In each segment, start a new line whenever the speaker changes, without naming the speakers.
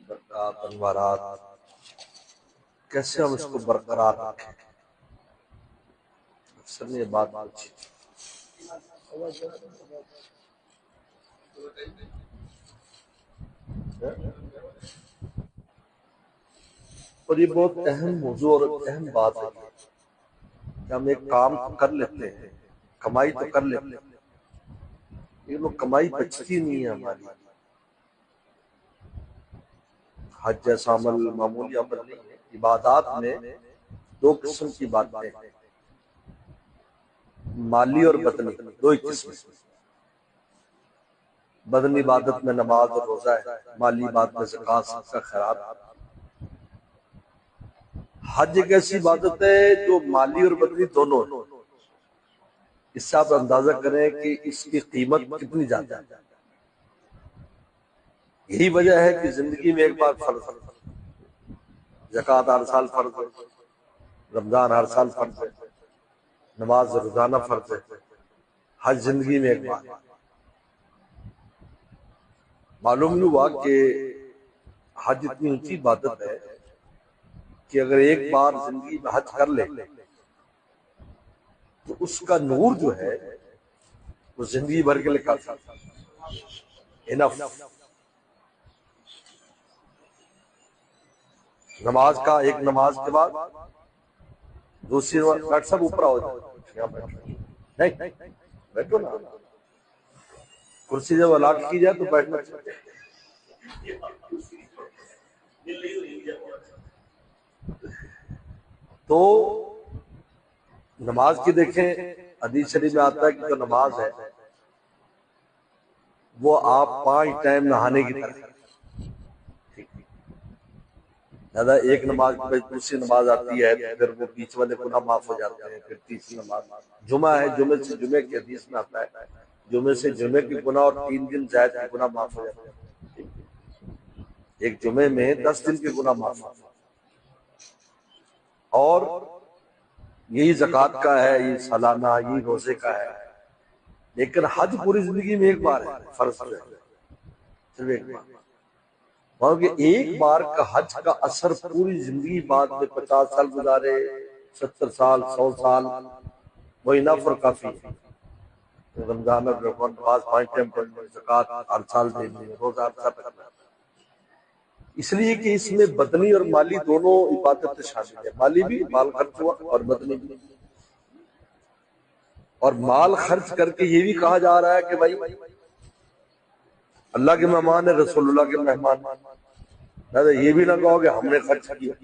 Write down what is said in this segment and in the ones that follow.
برکات انوارات کیسے ہم اس کو برقرار رکھیں؟ اکثر نے یہ بات پوچھی اور یہ بہت اہم موضوع اور اہم بات ہے کہ ہم ایک کام کر لیتے ہیں، کمائی تو کر لیتے ہیں، لیکن وہ کمائی بچتی نہیں ہے ہماری۔ حج جیسا عمل معمولی عمل نہیں ہے۔ عبادات میں دو قسم کی باتیں ہیں، مالی اور بدنی، دو ہی قسم۔ بدنی عبادت میں نماز اور روزہ ہے، مالی عبادت میں زکوٰۃ، صدقہ، خیرات۔ حج ایک ایسی عبادت ہے جو مالی اور بدنی دونوں ہے۔ اس سے آپ اندازہ کریں کہ اس کی قیمت کتنی زیادہ ہے۔ یہی وجہ ہے کہ زندگی میں ایک بار فرض ہے، زکوٰۃ ہر سال فرض ہے، رمضان ہر سال فرض ہے، نماز روزانہ فرض ہے، حج زندگی میں ایک بار۔ معلوم نہیں ہوا کہ حج اتنی اونچی عبادت ہے کہ اگر ایک بار زندگی میں حج کر لے تو اس کا نور جو ہے وہ زندگی بھر کے لیے کافی انف۔ نماز کا ایک نماز کے بعد دوسری نماز، ڈاکٹر صاحب اوپر آؤ جائے، نہیں بیٹھو نا، کرسی جب الاٹ کی جائے تو بیٹھنا چاہیے۔ تو نماز کی دیکھیں، حدیث شریف میں آتا ہے کہ جو نماز ہے وہ آپ 5 ٹائم نہانے کی طرح ہے۔ لہذا ایک نماز کے بعد دوسری نماز آتی ہے، پھر وہ بیچ والے گناہ معاف ہو جاتے ہیں، پھر تیسری نماز جمعہ ہے، جمعے سے جمعے کی حدیث میں آتا ہے جمعے سے جمعے کے گناہ اور 3 دن زائد کے گناہ معاف ہو جاتے ہیں۔ ایک جمعے میں 10 دن کے گناہ معاف ہوتے ہیں۔ اور یہی زکوٰۃ کا ہے، یہ سالانہ، یہ روزے کا ہے۔ لیکن حج پوری زندگی میں ایک بار ہے، فرض ہے، صرف ایک بار۔ کیونکہ ایک بار کا حج کا اثر پوری زندگی بعد میں 50 سال گزارے، 70 سال، 100 سال، وہ انف اور کافی ہے۔ رمضان اور نماز 5 ٹائم پڑھنا، زکوٰۃ ہر سال دینی، روزہ ہر سال رکھنا، اس لیے کہ اس میں بدنی اور مالی دونوں عبادتیں شامل ہیں۔ مالی بھی، مال خرچ ہوا، اور بدنی بھی۔ اور مال خرچ کر کے یہ بھی کہا جا رہا ہے کہ بھائی اللہ کے مہمان ہے، رسول اللہ کے مہمان، لہذا یہ بھی نہ کہو کہ ہم نے خرچ کیا،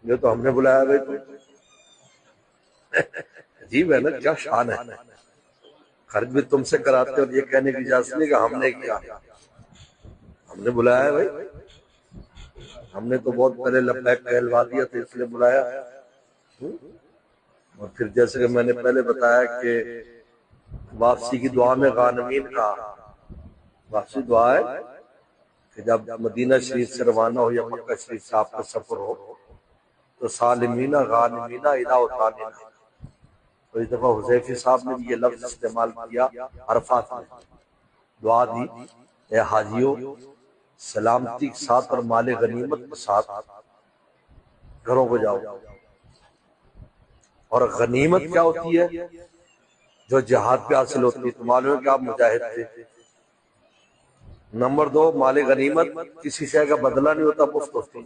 یہ تو ہم نے بلایا بھائی۔ تو عجیب ہے نا، کیا شان ہے، خرچ بھی تم سے کراتے اور یہ کہنے کی اجازت نہیں کہ ہم نے کیا، ہم نے بلایا ہے بھائی، ہم نے تو بہت پہلے لبیک کہلوا دیا تھا اس لیے بلایا۔ اور پھر جیسے کہ میں نے پہلے بتایا کہ واپسی کی دعا میں غانمین کا، واپسی دعا ہے کہ جب مدینہ شریف سے روانہ ہو یا مکہ شریف سے آپ کا سفر ہو تو سالمینہ غانمینہ اذا وطانینہ۔ تو اس دفعہ حذیفی صاحب نے بھی یہ لفظ استعمال کیا عرفات میں، دعا دی، اے حاجیوں سلامتی کے ساتھ اور مال غنیمت کے ساتھ گھروں کو جاؤ۔ اور غنیمت کیا ہوتی ہے؟ جو جہاد پہ حاصل ہوتی ہے۔ تو معلوم ہے کہ آپ مجاہد تھے۔ نمبر 2، مال غنیمت کسی شے کا بدلہ نہیں ہوتا، مفت ہوتی ہے۔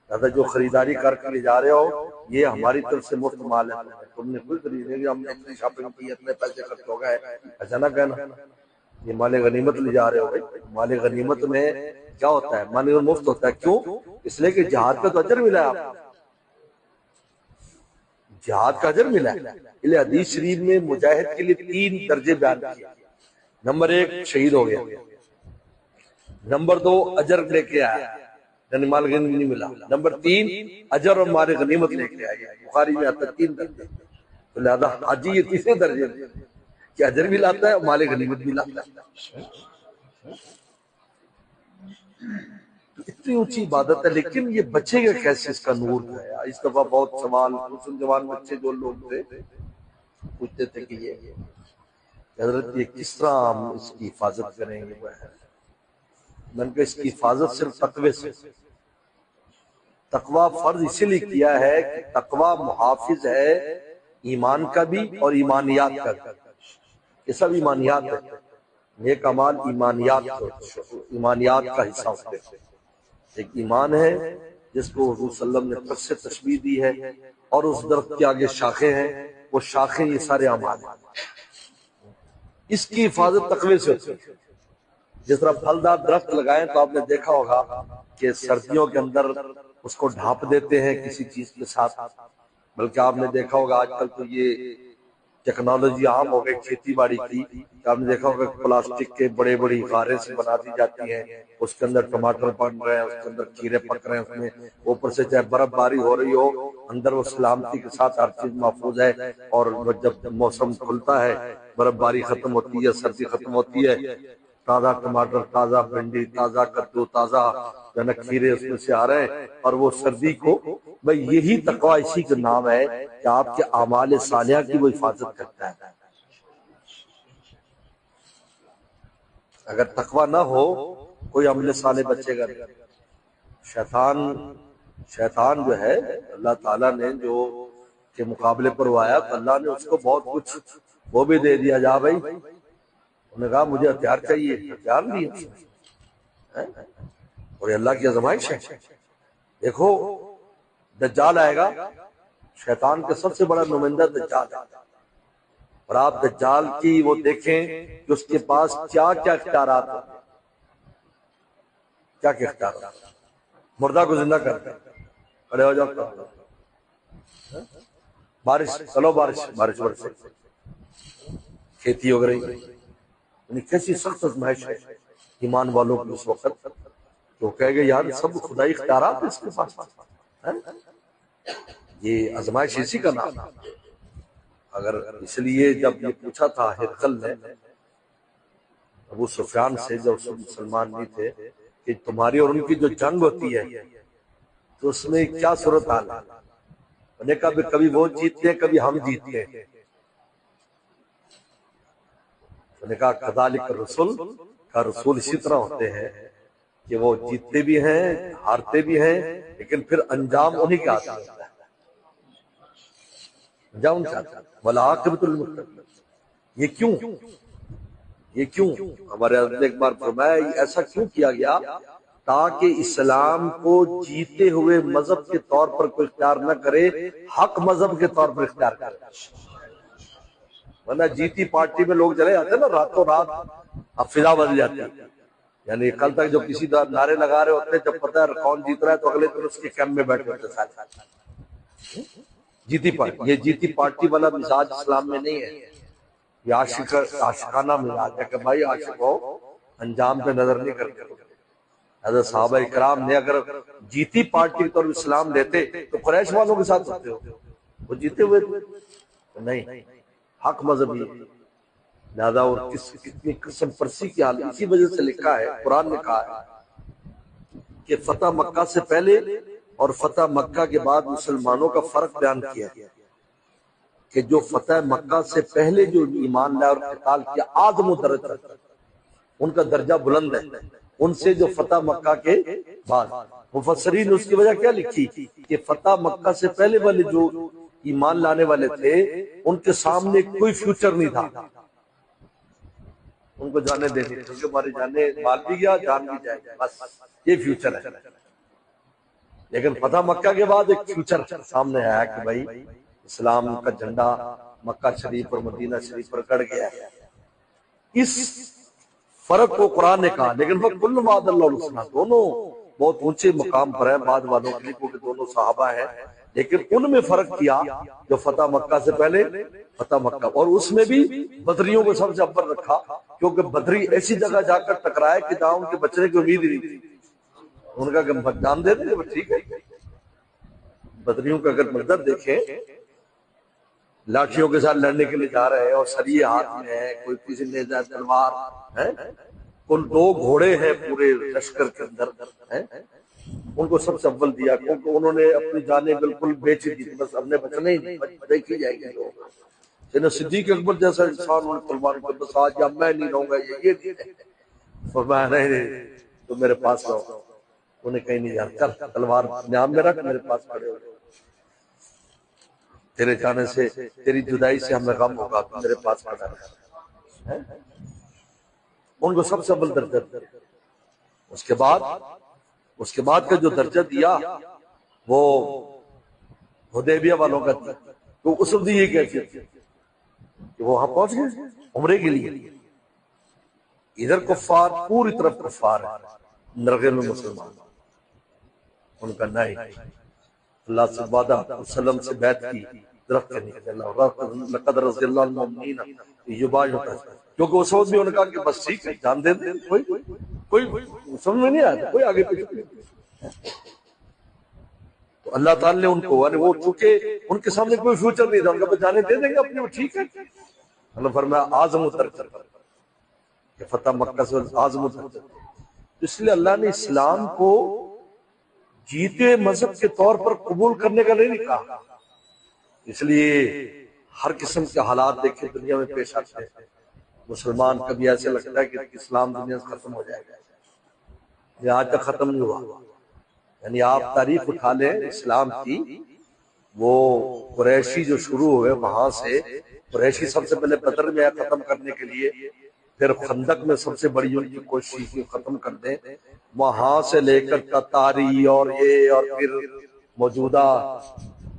لہٰذا جو خریداری کر کے لے جا رہے ہو یہ ہماری طرف سے مفت مال ہے، تم نے کوئی خرید نہیں، ہم نے اتنی شاپنگ کی، اتنے پیسے خرچ ہو گئے، ایسا نہ کہنا۔ یہ مال غنیمت لے جا رہے ہو بھائی۔ مال غنیمت میں کیا ہوتا ہے؟ مال غنیمت مفت ہوتا ہے، کیوں؟ اس لیے کہ جہاد کا تو اجر ملا ہے آپ کو، جہاد کا اجر ملا ہے۔ اس لیے حدیث شریف میں مجاہد کے لیے 3 درجے بیان کیے۔ نمبر 1 شہید ہو گیا، نمبر 2 اجر لے کے آیا، یعنی مال غنیمت نہیں ملا، نمبر 3 اجر اور مال غنیمت لے کے آیا۔ بخاری میں آتا ہے 3 درجے۔ تو لہذا حاجی یہ تیسرے درجے میں کہ اجر بھی لاتا ہے اور مال غنیمت بھی لاتا ہے۔ اتنی اونچی عبادت ہے، لیکن یہ بچے گا کیسے؟ اس کا نور جو ہے۔ اس دفعہ بہت سوال، جوان بچے جو لوگ تھے پوچھتے تھے کہ یہ حضرت یہ کس طرح ہم اس کی حفاظت کریں گے؟ میں نے کہا اس کی حفاظت صرف تقوی سے. تقوی فرض اسی لیے کیا ہے کہ تقوی محافظ ہے ایمان کا بھی اور ایمانیات کا بھی. یہ سب ایمانیات ہے. نیک اعمال ایمانیات کا حصہ ہوتے ہیں. ایک ایمان ہے جس کو حضور صلی اللہ علیہ وسلم نے پس سے تشبیہ دی ہے، اور اس درخت کے آگے شاخیں ہیں، وہ شاخیں یہ سارے اعمال ہیں. اس کی حفاظت تقوی سے ہوتی ہے. جس طرح پھلدار درخت لگائیں تو آپ نے دیکھا ہوگا کہ سردیوں کے اندر اس کو ڈھانپ دیتے ہیں کسی چیز کے ساتھ، بلکہ آپ نے دیکھا ہوگا آج کل تو یہ ٹیکنالوجی عام ہو گئی کھیتی باڑی کی. آپ نے دیکھا ہوگا کہ پلاسٹک کے بڑے بڑی غاریں سے بنا دی جاتی ہیں، اس کے اندر ٹماٹر پک رہے ہیں، اس کے اندر کھیرے پک رہے ہیں، اس میں اوپر سے چاہے برف باری ہو رہی ہو، اندر وہ سلامتی کے ساتھ ہر چیز محفوظ ہے. اور جب موسم کھلتا ہے، برف باری ختم ہوتی ہے، سردی ختم ہوتی ہے، تازہ ٹماٹر، تازہ بھنڈی، تازہ کدو، تازہ کھیرے اس میں سے آ رہے ہیں. اور وہ سردی کو بھئی یہی تقوی اسی کا نام ہے کہ آپ کے اعمال صالحہ کی وہ حفاظت کرتا ہے. اگر تقوی نہ ہو کوئی عمل صالح بچے گا نہیں. شیطان جو ہے اللہ تعالیٰ نے جو کے مقابلے پر وہ آیا تو اللہ نے اس کو بہت کچھ وہ بھی دے دیا. جا بھائی، انہوں نے کہا مجھے ہتھیار چاہیے، ہتھیار دیا. اور یہ اللہ کی آزمائش ہے. دیکھو دجال آئے گا، شیطان کے سب سے بڑا نمائندہ دجال ہے. اور آپ دجال کی وہ دیکھیں کہ اس کے پاس کیا کیا اختیارات ہیں. کیا کیا اختیارات؟ مردہ کو زندہ کر دیں، کھڑے ہو جاؤ، بارش چلو، بارش برسے، کھیتی ہو رہی. یعنی کیسی سخت آزمائش ہے ایمان والوں کی اس وقت. تو کہے گے یار سب خدائی اختیارات اس کے پاس. یہ آزمائش اسی کا نام. اگر اس لیے جب یہ پوچھا تھا ہرقل نے ابو سفیان سے، جب سب مسلمان نہیں تھے، کہ تمہاری اور ان کی جو جنگ ہوتی ہے تو اس میں کیا صورتحال ہے؟ انہوں نے کہا کبھی وہ جیتتے ہیں، کبھی ہم جیتتے ہیں. انہوں نے کہا کذالک الرسل، کا رسول اسی طرح ہوتے ہیں کہ وہ جیتتے بھی ہیں، ہارتے بھی ہیں، لیکن پھر انجام انہی کے ہاتھ میں ہوتا ہے. انجام ان کا والعاقبۃ للمتقین. یہ کیوں ہمارے حضرت نے ایک بار فرمایا ایسا کیوں کیا گیا؟ تاکہ اسلام کو جیتے ہوئے مذہب کے طور پر کوئی اختیار نہ کرے، حق مذہب کے طور پر اختیار کرے. ورنہ جیتی پارٹی میں لوگ چلے جاتے ہیں نا راتوں رات، اب فضا بدل جاتی ہے. یعنی کل تک جو کسی نعرے لگا رہے ہوتے ہیں، جب پتہ ہے کون جیت رہا ہے تو اگلے دن اس کے کیمپ میں بیٹھ ہوتے ہیں. جیتی پارٹی، یہ جیتی پارٹی والا مزاج اسلام میں نہیں ہے. یہ عاشقانہ مزاج ہے کہ بھائی عاشق ہو، انجام پہ نظر نہیں کرتے. حضرت صحابہ اکرام نے اگر جیتی پارٹی کے طور پر اسلام لیتے تو قریش والوں کے ساتھ ہوتے ہو، وہ جیتے ہوئے نہیں. حق مذہبی لہذا اور کتنی قسم پرسی کی حال. اسی وجہ سے لکھا ہے، قرآن نے کہا ہے کہ فتح مکہ سے پہلے اور فتح مکہ کے بعد مسلمانوں کا فرق بیان کیا ہے کہ جو فتح مکہ سے پہلے جو ایمان لائے اور قتال کیا آدم و درجہ، ان کا درجہ بلند ہے ان سے جو فتح مکہ کے بعد. مفسرین نے اس کی وجہ کیا لکھی کہ فتح مکہ سے پہلے والے جو ایمان لانے والے تھے ان کے سامنے کوئی فیوچر نہیں تھا. ان کو جانے دینی تھی کیونکہ ہماری جانے مال بھی گیا، جان بھی جائے گا، بس یہ فیوچر ہے. لیکن فتح مکہ کے بعد ایک فیوچر سامنے آیا کہ بھائی اسلام کا جھنڈا مکہ شریف اور مدینہ شریف پر گڑ گیا ہے. اس فرق کو قرآن نے کہا. لیکن وہ کل وعد اللہ الحسنی، دونوں بہت اونچے مقام پر ہیں بعد والوں کے لیے کیونکہ دونوں صحابہ ہیں. لیکن ان میں فرق کیا جو فتح مکہ سے پہلے فتح مکہ، اور اس میں بھی بدریوں کو سب سے اول رکھا کیونکہ بدری ایسی جگہ جا کر ٹکرائے کہ جہاں ان کے بچنے کی امید ہی نہیں تھی. ان کا جان دے دیں ٹھیک ہے. بدریوں کا اگر منظر دیکھیں، لاٹھیوں کے ساتھ لڑنے کے لیے جا رہے ہیں اور سریے ہاتھ میں ہے، کوئی کسی نے تلوار ہے، کل 2 گھوڑے ہیں پورے لشکر کے اندر ہیں، ان کو سب سے اول دیا کیونکہ انہوں نے اپنی جانیں بالکل بیچ دی، بس اپنے بچنے ہی دیکھی جائے گی. سیدنا صدیق اکبر جیسا انسان انہوں نے تلوار کو بس آج یا میں نہیں رہوں گا یہ فرمایا نہیں تو میرے پاس رہو، انہیں کہیں نہیں جانا، چل تلوار نیام میں رکھ میرے پاس کھڑے ہو، تیرے جانے سے تیری جدائی سے ہمیں غم ہوگا، تو میرے پاس کھڑا رہا۔ ان کو سب سے اول درجہ دیا۔ اس کے بعد کا جو درجہ دیا وہ حدیبیہ والوں کا تھا، تو اس وقت یہ کیفیت کہ وہ وہاں پہنچ گئے عمرے کے لیے، ادھر کفار پوری طرف کفار ہے، نرغے میں مسلمان، ان کا نہیں، اللہ سے وعدہ وسلم سے بیعت کی درخت کے نیچے، لقد رضی اللہ عنہ المؤمنین یبایعونک، کیونکہ اس وقت بھی انہوں نے کہا کہ بس ٹھیک ہے جان دے دیں، کوئی سمجھ میں نہیں آیا، کوئی آگے پیچھے، تو اللہ تعالی نے ان کو وہ چونکہ ان کے سامنے کوئی فیوچر نہیں تھا، ان کا جانے دے دیں گے اپنے، ٹھیک ہے، اللہ فرمایا اعظم درجہ کہ فتح مکہ سے اعظم درجہ، اس لیے اللہ نے اسلام کو جیتے مذہب کے طور پر قبول کرنے کا نہیں کہا، اس لیے ہر قسم کے حالات دیکھیں دنیا میں پیش آتے ہیں، مسلمان کبھی ایسے لگتا ہے کہ اسلام دنیا سے ختم ہو جائے گا، یہ آج تک ختم نہیں ہوا، یعنی آپ تاریخ اٹھا لیں اسلام کی، وہ قریشی جو شروع ہوئے وہاں سے، قریشی سب سے پہلے بدر میں ختم کرنے کے لیے، پھر خندق میں سب سے بڑی ان کی کوشش کی ختم کر دیں، وہاں سے لے کر تتاری اور یہ اور پھر موجودہ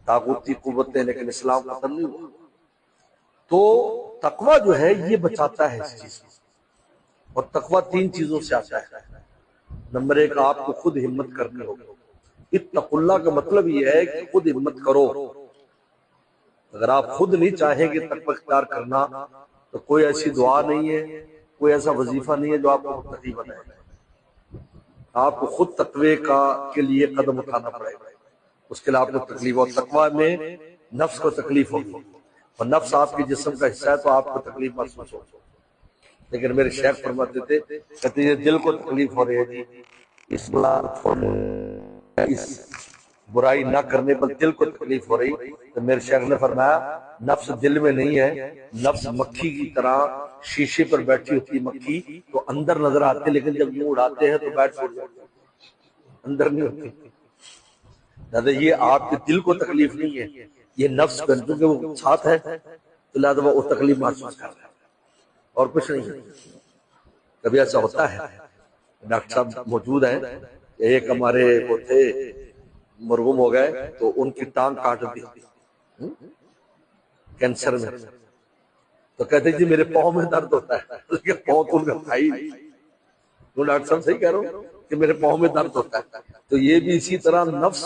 طاغوتی قوتیں، لیکن اسلام ختم نہیں ہوا۔ تو تقوی جو ہے یہ بچاتا ہے اس چیز سے، اور تقوی 3 چیزوں سے آتا ہے۔ نمبر 1 آپ کو خود ہمت کرنی ہوگی، اتقوا اللہ کا مطلب یہ ہے کہ خود ہمت کرو، اگر آپ خود نہیں چاہیں گے تقوی اختیار کرنا تو کوئی ایسی دعا نہیں ہے، کوئی ایسا وظیفہ نہیں ہے جو آپ کو متقی بنائے، آپ کو خود تقوی کے لیے قدم اٹھانا پڑے گا، اس کے لیے آپ کو تکلیف، اور تقوی میں نفس کو تکلیف ہوگی، اور نفس آپ کے جسم کا حصہ ہے تو آپ کو تکلیف محسوس ہوگی، لیکن میرے شیخ فرماتے تھے کہتے ہیں دل کو تکلیف ہو رہی ہے جی، اس برائی نہ کرنے پر دل کو تکلیف ہو رہی، تو میرے شیخ نے فرمایا نفس دل میں نہیں ہے، نفس مکھی کی طرح شیشے پر بیٹھی ہوتی مکھی تو اندر نظر آتے، لیکن جب یوں اڑاتے ہیں تو بیٹ چھوڑ جاتے اندر نہیں ہوتی، لہذا یہ آپ کے دل کو تکلیف نہیں ہے، یہ نفس کا، کیونکہ وہ ساتھ ہے تو لہذا وہ تکلیف محسوس کر رہا ہے اور کچھ نہیں ہے۔ کبھی ایسا ہوتا ہے، ڈاکٹر صاحب موجود ہیں، ایک ہمارے وہ تھے مرحوم ہو گئے تو ان کی ٹانگ کاٹ دی کینسر میں، تو کہتے جی میرے پاؤں میں درد ہوتا ہے، لیکن پاؤں تو ان کا بھائی نہیں، تو ڈاکٹر صاحب صحیح کہہ رہا ہوں کہ میرے پاؤں میں درد ہوتا ہے، تو یہ بھی اسی طرح نفس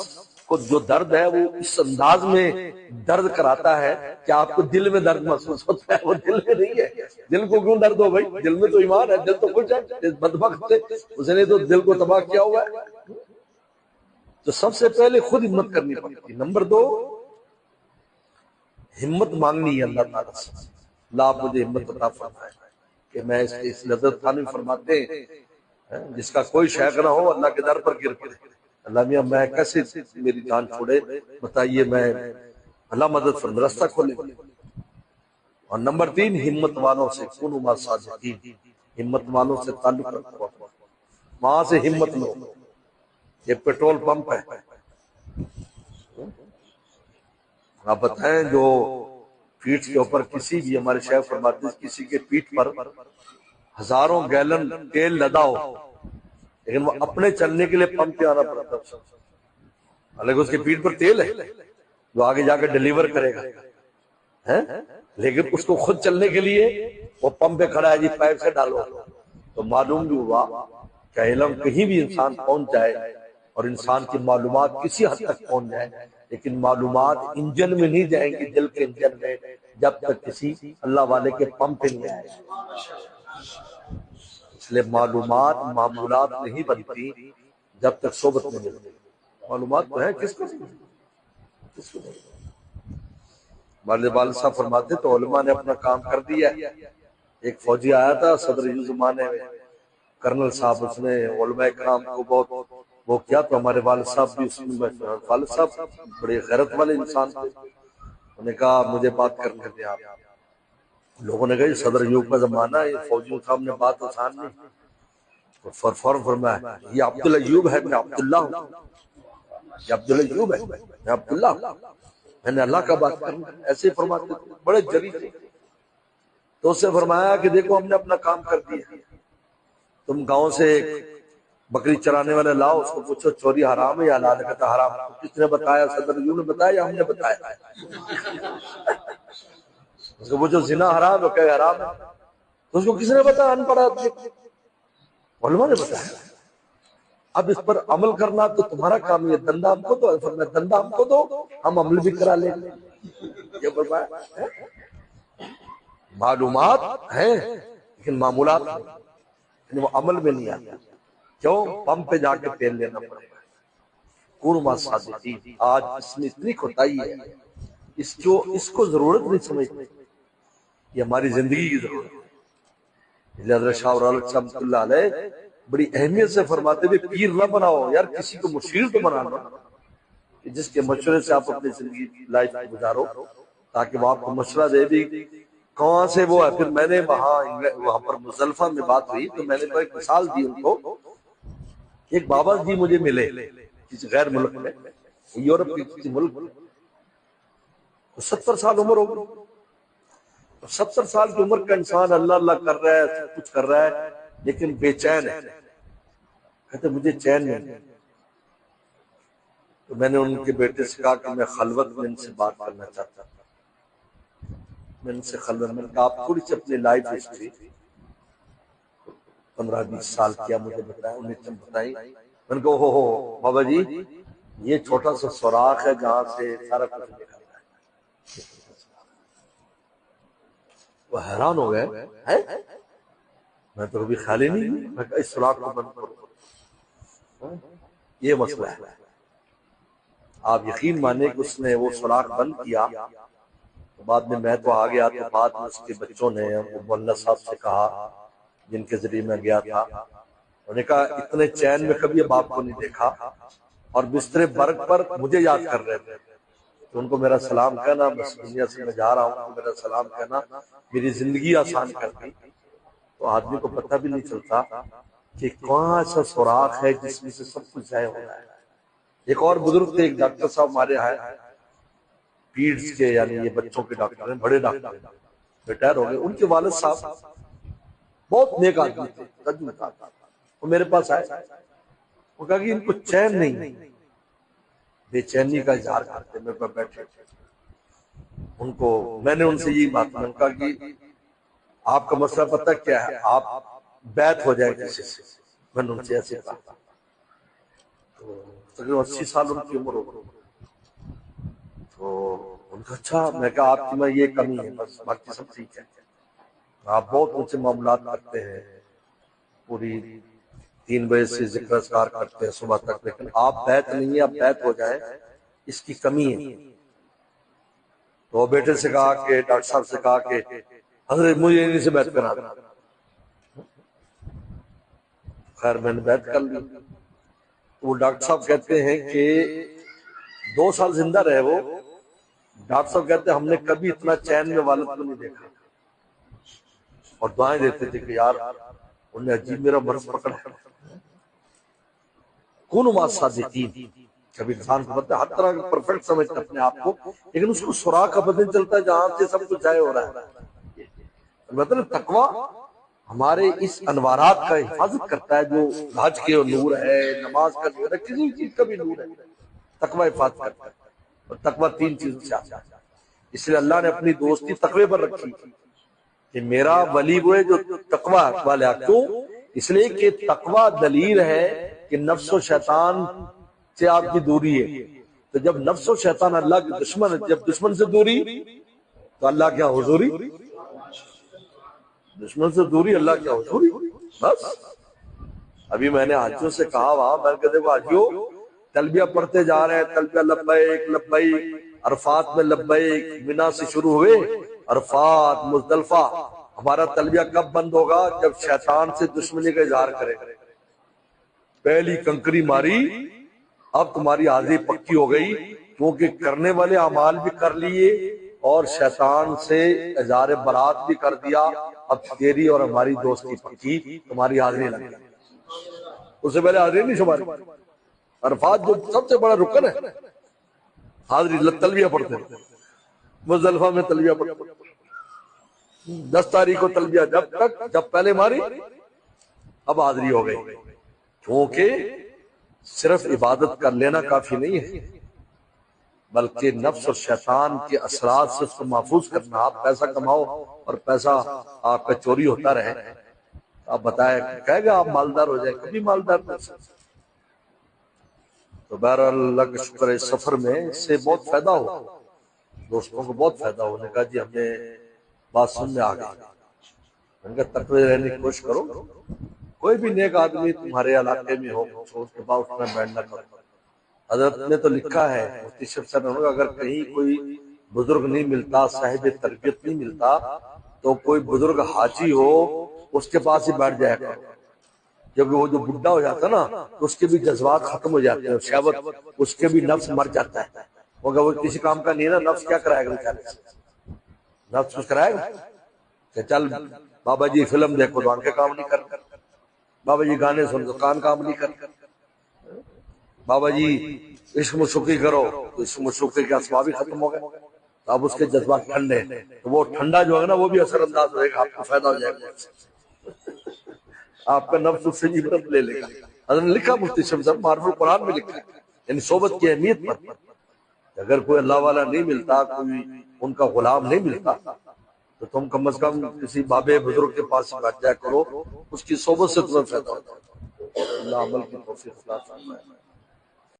کو جو درد ہے وہ اس انداز میں درد کراتا ہے کہ آپ کو دل میں درد محسوس ہوتا ہے، وہ دل میں نہیں ہے، دل کو کیوں درد ہو بھائی، دل میں تو ایمان ہے، دل تو کچھ ہے، بدبخت سے اس نے تو دل کو تباہ کیا ہوا ہے۔ تو سب سے پہلے خود ہمت کرنی پڑتی ہے۔ نمبر 2 ہمت مانگنی ہے اللہ تعالیٰ سے، اللہ آپ مجھے ہمت عطا فرمائے کہ میں اس حضرت تھانوی فرماتے ہیں جس کا کوئی شیخ نہ ہو اللہ کے در پر گر پڑے، اللہ میاں میں کیسے میری جان چھوڑے بتائیے، میں اللہ مدد فرمائے، رستہ کھولے۔ اور نمبر 3 ہمت والوں سے کونوا مع الصادقین، ہمت والوں سے تعلق رکھو، وہاں سے ہمت لو۔ یہ پیٹرول پمپ ہے، آپ بتائیں جو پیٹھ کے اوپر کسی بھی، ہمارے شیخ فرماتے ہیں کسی کے پیٹھ پر ہزاروں گیلن تیل لدا ہو لیکن وہ اپنے چلنے کے لیے پمپ پہ آنا پڑتا ہے، حالانکہ اس کے پیٹھ پر تیل ہے جو آگے جا کے ڈیلیور کرے گا، لیکن اس کو خود چلنے کے لیے وہ پمپ پہ کھڑا ہے جی پائپ سے ڈالو۔ تو معلوم بھی ہوا کہ علم کہیں بھی انسان پہنچ جائے اور انسان کی معلومات کسی حد تک پہنچ جائے، لیکن معلومات انجن میں نہیں جائیں گی، دل کے انجن میں، جب تک کسی اللہ والے کے پمپ پہ نہیں آئے۔ اس لیے معلومات معمولات نہیں بنتی جب تک صحبت میں ملتی، معلومات تو ہے کس کو نہیں۔ ہمارے والد صاحب فرماتے تو علماء نے اپنا کام کر دیا۔ ایک فوجی آیا تھا صدر یو زمانے میں، کرنل صاحب، اس نے علماء کرام کو بہت وہ کیا، تو ہمارے والد صاحب بھی اس میں، والد صاحب بڑے غیرت والے انسان تھے، انہوں نے کہا مجھے بات کرنے دیں آپ، لوگوں نے کہا یہ صدر ایوب کا زمانہ ہے، فوجیوں صاحب نے بات آسان نہیں، فوراً فرمایا یہ عبدالایوب ہے، میں عبداللہ ہوں، یہ عبدالایوب ہے، میں عبداللہ ہوں، میں نے اللہ کا بات کرنا، ایسے فرماتے تھے، بڑے جری تھے۔ تو اس سے فرمایا کہ دیکھو ہم نے اپنا کام کر دیا، تم گاؤں سے ایک بکری چرانے والے لاؤ، اس کو پوچھو چوری حرام ہے یا حلال ہے، کہتا حرام۔ کس نے بتایا؟ صدر ایوب نے بتایا یا ہم نے بتایا؟ اس کو پوچھو زنا حرام ہے، کہ حرام ہے، تو اس کو کس نے بتایا؟ ان پڑھ آدمی، علماء نے بتایا۔ اب اس پر عمل کرنا تو تمہارا کام، یہ دندہ ہم کو دو، فرمایا دندہ ہم کو دو، ہم عمل بھی کرا لیں گے۔ یہ فرمایا معلومات ہیں لیکن معمولات نہیں، یعنی وہ عمل میں نہیں آتا۔ کیوں؟ پمپ پہ جا کے تیل لینا پڑتا ہے۔ کون ما صادقین، آج اس میں اتنی کوتاہی ہے، اس کو ضرورت نہیں سمجھتے، یہ ہماری زندگی کی ضرورت ہے۔ حضرت شاہ رحمۃ اللہ علیہ بڑی اہمیت سے فرماتے ہوئے پیر نہ بناؤ یار، کسی کو مشیر تو بنانا کہ جس کے مشورے سے آپ اپنی زندگی لائف گزارو، تاکہ وہ آپ کو مشورہ دے بھی کہاں سے وہ ہے۔ پھر میں نے وہاں پر مزدلفہ میں بات ہوئی تو میں نے تو ایک مثال دی ان کو، ایک بابا جی مجھے ملے کسی غیر ملک میں، یورپ کے کسی ملک میں، 70 سال عمر ہوگی۔ 70 سال کی عمر کا انسان اللہ اللہ کر رہا ہے، سب کچھ کر رہا ہے، لیکن بے چین ہے، کہتے مجھے چین نہیں۔ تو میں نے ان کے بیٹے سے کہا کہ میں خلوت میں ان سے بات کرنا چاہتا ہوں، میں ان سے خلوت میں کہا آپ تھوڑی سی اپنی لائف ہسٹری 15-20 سال کیا مجھے بتائیں، انہیں چند بتائیں۔ میں نے کہا ہو بابا جی یہ چھوٹا سا سوراخ ہے جہاں سے سارا کچھ نکل رہا ہے۔ وہ حیران ہو گئے، میں تو کبھی خیال ہی نہیں، میں کہا اس سوراخ کو بند کرو، یہ مسئلہ ہے۔ آپ یقین مانیں کہ اس نے وہ سوراخ بند کیا، بعد میں تو آ گیا، تو بعد میں اس کے بچوں نے مولانا صاحب سے کہا جن کے ذریعے میں گیا تھا، انہوں نے کہا اتنے چین میں کبھی اب آپ کو نہیں دیکھا، اور بستر برگ پر مجھے یاد کر رہے تھے، تو ان کو میرا سلام کہنا، بس دنیا سے میں جا رہا ہوں، میرا سلام کہنا، میری زندگی آسان کر دی۔ تو آدمی کو پتہ بھی نہیں چلتا کہ کون سا سوراخ ہے جس میں سے سب کچھ ضائع ہو رہا ہے۔ ایک اور بزرگ تھے، ایک ڈاکٹر صاحب ہمارے ہیں پیڈز کے، یعنی یہ بچوں کے ڈاکٹر ہیں، بڑے ڈاکٹر ہیں، ریٹائر ہو گئے۔ ان کے والد صاحب بہت نیک آدمی تھے، وہ میرے پاس آئے، وہ کہا کہ ان کو چین نہیں، بے چینی کا اظہار کرتے، میرے پاس بیٹھے۔ ان کو میں نے ان سے یہی بات کہا کہ آپ کا مسئلہ پتہ کیا ہے، آپ بیعت ہو جائے کسی سے۔ میں نے ان سے ایسے کہا، تو تقریباً 80 سال ان کی عمر ہو گئی۔ تو ان کا اچھا، میں کہا آپ کی میں یہ کمی ہے، بس باقی سب ٹھیک ہے، آپ بہت ان سے معاملات کرتے ہیں، پوری 3 بجے سے ذکر اذکار کرتے ہیں صبح تک، لیکن آپ بیعت نہیں ہے، آپ بیعت ہو جائیں، اس کی کمی ہے۔ تو بیٹے سے کہا کہ ڈاکٹر صاحب سے کہا کہ حضرت مجھے انہیں سے بیعت کرا دیں۔ خیر میں نے بیعت کر لی۔ وہ ڈاکٹر صاحب کہتے ہیں کہ 2 سال زندہ رہے وہ، ڈاکٹر صاحب کہتے ہیں ہم نے کبھی اتنا چین میں والد کو نہیں دیکھا، اور دعائیں دیتے تھے کہ یار انہیں عجیب میرا مرض پکڑا ہے۔ کون ما صادقین، کبھی انسان کو پتہ ہے ہر طرح کا پرفیکٹ سمجھتا اپنے آپ کو، لیکن اس کو سوراخ کا پتہ نہیں چلتا جہاں سے سب کچھ ضائع ہو رہا ہے۔ مطلب تقوی ہمارے اس انوارات کا حفاظت کرتا ہے، جو حج کے نور ہے، نماز کا نور ہے، کسی چیز کا بھی نور ہے، تقوی حفاظت کرتا ہے۔ اور تقوی 3 چیزوں سے آتا ہے، اس لیے اللہ نے اپنی دوستی تقوی پر رکھی کہ میرا ولی وہ ہے جو تقوی والا۔ کیوں؟ اس لیے کہ تقوی دلیل ہے کہ نفس و شیطان سے آپ کی دوری ہے۔ تو جب نفس و شیطان اللہ کے دشمن ہے، جب دشمن سے دوری تو اللہ کیا حضوری، دشمن سے دوری اللہ کیا حضوری۔ بس ابھی میں نے حاجیوں سے کہا وہاں، میں نے کہا دیکھو حاجیوں تلبیہ پڑھتے جا رہے ہیں، تلبیہ لبیک لبیک، عرفات میں لبیک، منا سے شروع ہوئے عرفات مزدلفہ، ہمارا تلبیہ کب بند ہوگا؟ جب شیطان سے دشمنی کا اظہار کرے، پہلی کنکری ماری، اب تمہاری حاضری پکی ہو گئی، کیونکہ کرنے والے اعمال بھی کر لیے اور شیطان سے اظہار برات بھی کر دیا، اب تیری اور ہماری دوستی پکی، تمہاری حاضری لگی۔ اس سے پہلے حاضری نہیں شماری۔ عرفات جو سب سے بڑا رکن ہے، حاضری تلبیہ پڑھتے ہیں، مزدلفہ میں تلبیہ پڑھتے ہیں، 10 تاریخ کو تلبیہ جب پہلے ماری اب حاضری ہو گئی، کیونکہ صرف عبادت کر لینا کافی نہیں ہے، بلکہ نفس اور شیطان کے اثرات سے اس کو محفوظ کرنا۔ آپ پیسہ کماؤ اور پیسہ آپ کا چوری ہوتا رہے، آپ بتائیں کہے گا آپ مالدار ہو جائیں، کبھی مالدار نہیں سکتے۔ تو بہرحال اللہ کا شکر ہے، اس سفر میں اس سے بہت فائدہ ہوا، دوستوں کو بہت فائدہ ہوا۔ نے کہا جی ہمیں بات سننے آ گئی، میں نے کہا تقوی رہنے کی کوشش کرو، کوئی بھی نیک آدمی تمہارے علاقے میں ہو اس کے بعد اٹھنا بیٹھنا کرو۔ حضرت نے تو لکھا ہے، مفتی شیخ صاحب نے، اگر کہیں کوئی بزرگ نہیں ملتا، صاحب تربیت نہیں ملتا، تو کوئی بزرگ حاجی ہو اس کے پاس ہی بیٹھ جایا کرو، جب وہ جو بڈھا ہو جاتا نا تو اس کے بھی جذبات ختم ہو جاتے ہیں، شہوت، اس کے بھی نفس مر جاتا ہے، مگر وہ کسی کام کا نہیں ہے نا، نفس کیا کرائے گا بیچارے سے؟ نفس کچھ کرائے گا کہ چل بابا جی فلم دیکھو تو آنکھیں کام نہیں کرتا، بابا جی گانے سن تو کان کام نہیں کرتا، بابا جی عشق مشوقی کرو تو عشق مشوقی کے اسباب ہی ختم ہو گئے، تو اب اس کے جذبات ٹھنڈے ہیں، تو وہ ٹھنڈا جو ہے نا وہ بھی اثر انداز ہوئے گا، آپ کو فائدہ ہو جائے گا، آپ کا نفس اس سے عبرت لے لے گا۔ حضرت نے لکھا، مفتی شمس صاحب معرف القرآن میں لکھا ہے، یعنی صحبت کی اہمیت پر، اگر کوئی اللہ والا نہیں ملتا، کوئی ان کا غلام نہیں ملتا، تو تم کم از کم کسی بابے بزرگ کے پاس بیٹھ جایا کرو، اس کی صحبت سے تمہیں فائدہ ہوتا ہے۔ اللہ عمل کی توفیق عطا فرمائے۔